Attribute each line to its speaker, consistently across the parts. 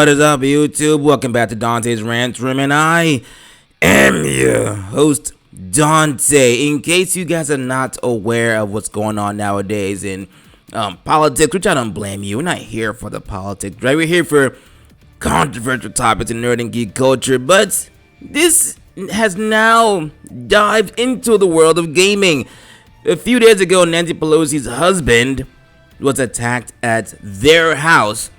Speaker 1: What is up, YouTube? Welcome back to DantesRantRoom, and I am your host, Dante. In case you guys are not aware of what's going on nowadays in politics, which I don't blame you, we're not here for the politics, right? We're here for controversial topics in nerd and geek culture, but this has now dived into the world of gaming. A few days ago, Nancy Pelosi's husband was attacked at their house,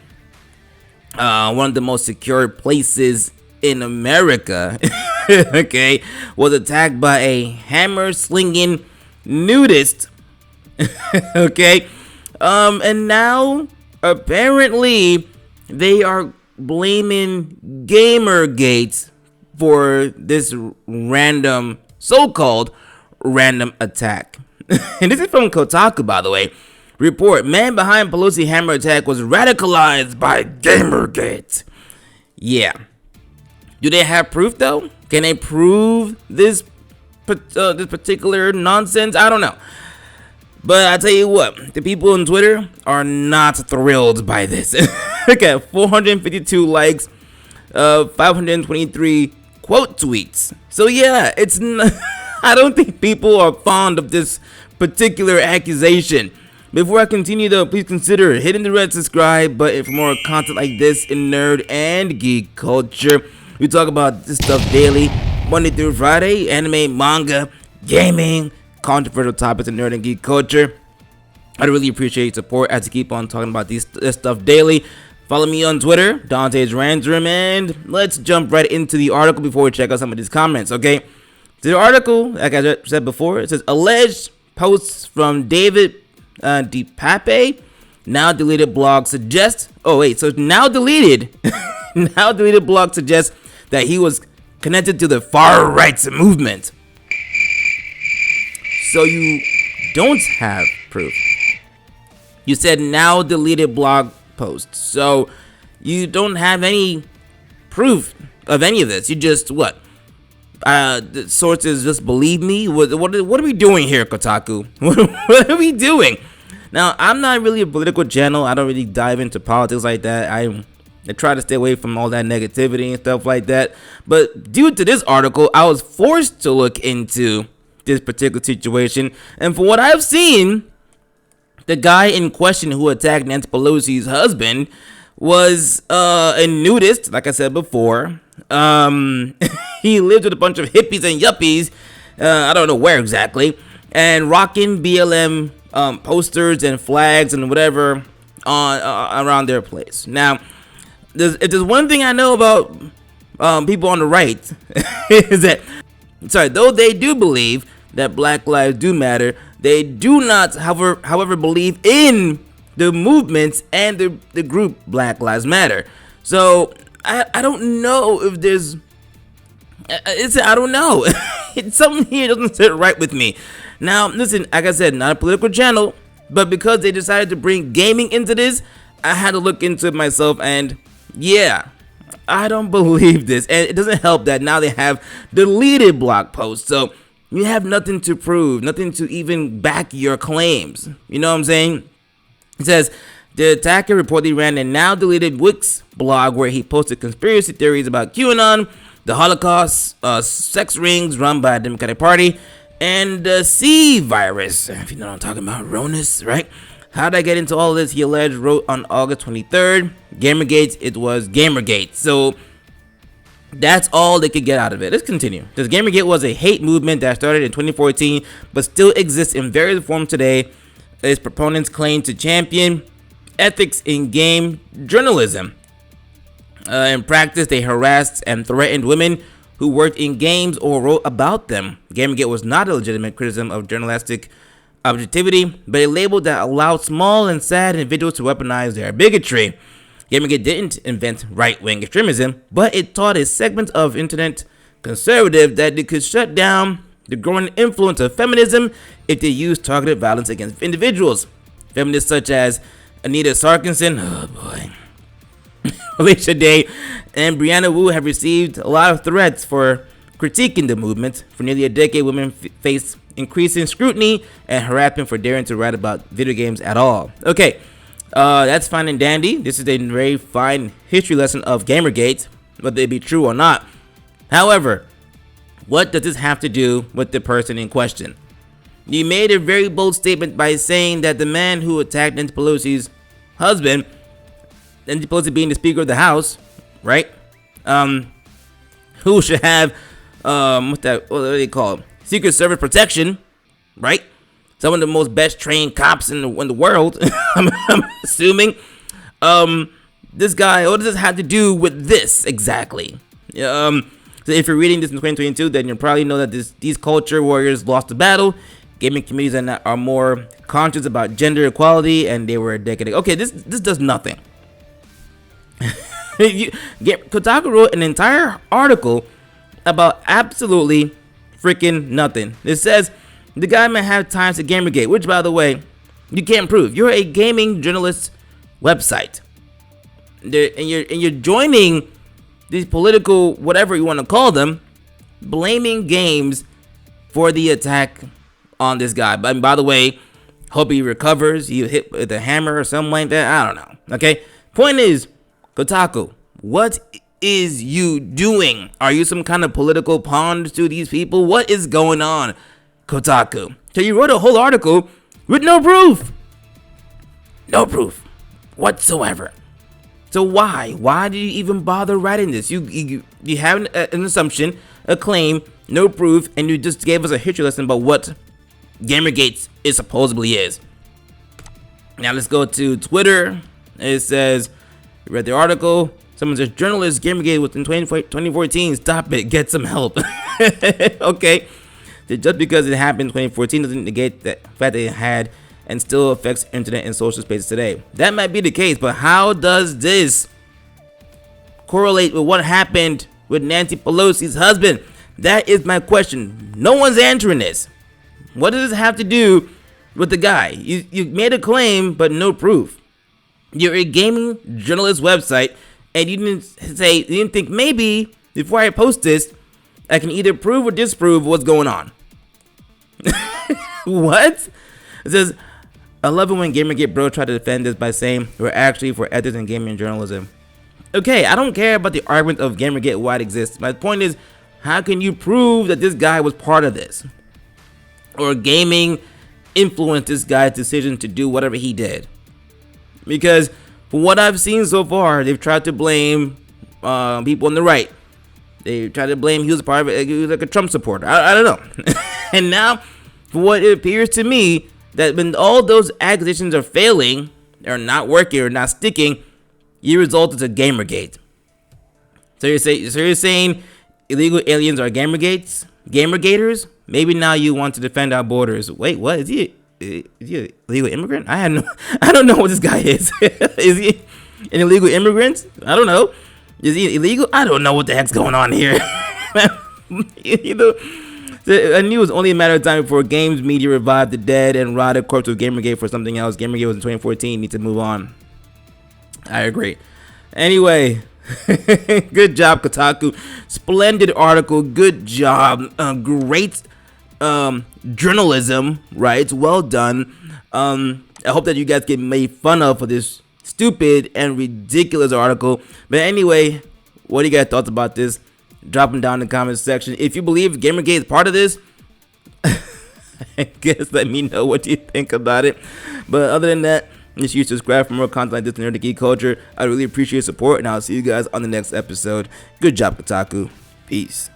Speaker 1: one of the most secure places in America, okay, was attacked by a hammer-slinging nudist, okay, and now, apparently, they are blaming GamerGate for this random, so-called random attack. And this is from Kotaku, by the way. Report, man behind Pelosi hammer attack was radicalized by GamerGate. Yeah. Do they have proof, though? Can they prove this particular nonsense? I don't know. But I tell you what, the people on Twitter are not thrilled by this. Look at 452 likes, 523 quote tweets. So yeah, it's not, I don't think people are fond of this particular accusation. Before I continue though, please consider hitting the red subscribe button for more content like this in nerd and geek culture. We talk about this stuff daily, Monday through Friday, anime, manga, gaming, controversial topics in nerd and geek culture. I'd really appreciate your support as I keep on talking about this stuff daily. Follow me on Twitter, DantesRantRoom, and let's jump right into the article before we check out some of these comments, okay? The article, like I said before, it says alleged posts from David DePape, now deleted blog suggests, now deleted blog suggests that he was connected to the far right movement. So you don't have proof. You said now deleted blog post, so you don't have any proof of any of this. You just what? The sources just believe me. What are we doing here, Kotaku? What are we doing? Now, I'm not really a political channel. I don't really dive into politics like that. I try to stay away from all that negativity and stuff like that. But due to this article, I was forced to look into this particular situation. And from what I've seen, the guy in question who attacked Nancy Pelosi's husband was a nudist, like I said before. He lived with a bunch of hippies and yuppies, I don't know where exactly, and rocking BLM posters and flags and whatever around their place. Now, if there's one thing I know about people on the right, is that, though they do believe that Black lives do matter, they do not, however, believe in the movements and the group Black Lives Matter. So I don't know if there's, I don't know. Something here doesn't sit right with me. Now, listen, like I said, not a political channel, but because they decided to bring gaming into this, I had to look into it myself, and yeah, I don't believe this. And it doesn't help that now they have deleted blog posts, so you have nothing to prove, nothing to even back your claims. You know what I'm saying? It says, the attacker reportedly ran a now deleted Wix blog where he posted conspiracy theories about QAnon, the Holocaust, sex rings run by the Democratic Party, and the C virus. If you know what I'm talking about, Ronus, right? How'd I get into all this? He alleged wrote on August 23rd. GamerGate, it was GamerGate. So that's all they could get out of it. Let's continue. This GamerGate was a hate movement that started in 2014, but still exists in various forms today. Its proponents claim to champion ethics in game journalism. In practice, they harassed and threatened women who worked in games or wrote about them. GamerGate was not a legitimate criticism of journalistic objectivity, but a label that allowed small and sad individuals to weaponize their bigotry. GamerGate didn't invent right-wing extremism, but it taught a segment of internet conservative that they could shut down the growing influence of feminism if they used targeted violence against individuals. Feminists such as Anita Sarkeesian, oh boy, Alicia Day, and Brianna Wu have received a lot of threats for critiquing the movement. For nearly a decade, women faced increasing scrutiny and harassment for daring to write about video games at all. Okay, That's fine and dandy. This is a very fine history lesson of Gamergate, whether it be true or not. However, what does this have to do with the person in question? You made a very bold statement by saying that the man who attacked Nancy Pelosi's husband, Nancy Pelosi being the Speaker of the House, right? Who should have, what do they call it? Secret Service protection, right? Some of the most best trained cops in the world, I'm assuming. This guy, what does this have to do with this exactly? So if you're reading this in 2022, then you probably know that these culture warriors lost the battle. Gaming communities are more conscious about gender equality, and they were a decade ago. Okay, this does nothing. Kotaku wrote an entire article about absolutely freaking nothing. It says the guy may have ties to GamerGate, which, by the way, you can't prove. You're a gaming journalist website, and you're joining these political, whatever you want to call them, blaming games for the attack on this guy. But by the way, hope he recovers. He hit with a hammer or something like that. I don't know. Okay. Point is, Kotaku, what is you doing? Are you some kind of political pawn to these people? What is going on, Kotaku? So you wrote a whole article with no proof. No proof whatsoever. So why? Why did you even bother writing this? You have an assumption, a claim, no proof, and you just gave us a history lesson about what Gamergate supposedly is. Now let's go to Twitter. It says, you read the article. Someone says, journalist Gamergate was in 2014. Stop it. Get some help. Okay. So just because it happened in 2014 doesn't negate the fact that it had and still affects internet and social spaces today. That might be the case, but how does this correlate with what happened with Nancy Pelosi's husband? That is my question. No one's answering this. What does this have to do with the guy? You made a claim, but no proof. You're a gaming journalist website, and you didn't think maybe before I post this, I can either prove or disprove what's going on. What? It says, I love it when Gamergate bro tried to defend this by saying we're actually for ethics and gaming journalism. Okay, I don't care about the argument of Gamergate, why it exists. My point is, how can you prove that this guy was part of this? Or gaming influenced this guy's decision to do whatever he did? Because from what I've seen so far, they've tried to blame people on the right. They tried to blame he was part of it. He was like a Trump supporter. I don't know. And now, for what it appears to me, that when all those accusations are failing, or not working, or not sticking, you result is a Gamergate. So you're saying illegal aliens are Gamergaters? Maybe now you want to defend our borders. Wait, what? Is he an illegal immigrant? I don't know what this guy is. Is he an illegal immigrant? I don't know. Is he illegal? I don't know what the heck's going on here. You know, I knew it was only a matter of time before games media revived the dead and rotted corpse of Gamergate for something else. Gamergate was in 2014. Need to move on. I agree. Anyway, good job, Kotaku. Splendid article. Good job. Great journalism. Right. Well done. I hope that you guys get made fun of for this stupid and ridiculous article. But anyway, what do you guys thoughts about this? Drop them down in the comments section. If you believe Gamergate is part of this, I guess let me know what you think about it. But other than that, make sure you subscribe for more content like this in Nerd Geek Culture. I really appreciate your support, and I'll see you guys on the next episode. Good job, Kotaku. Peace.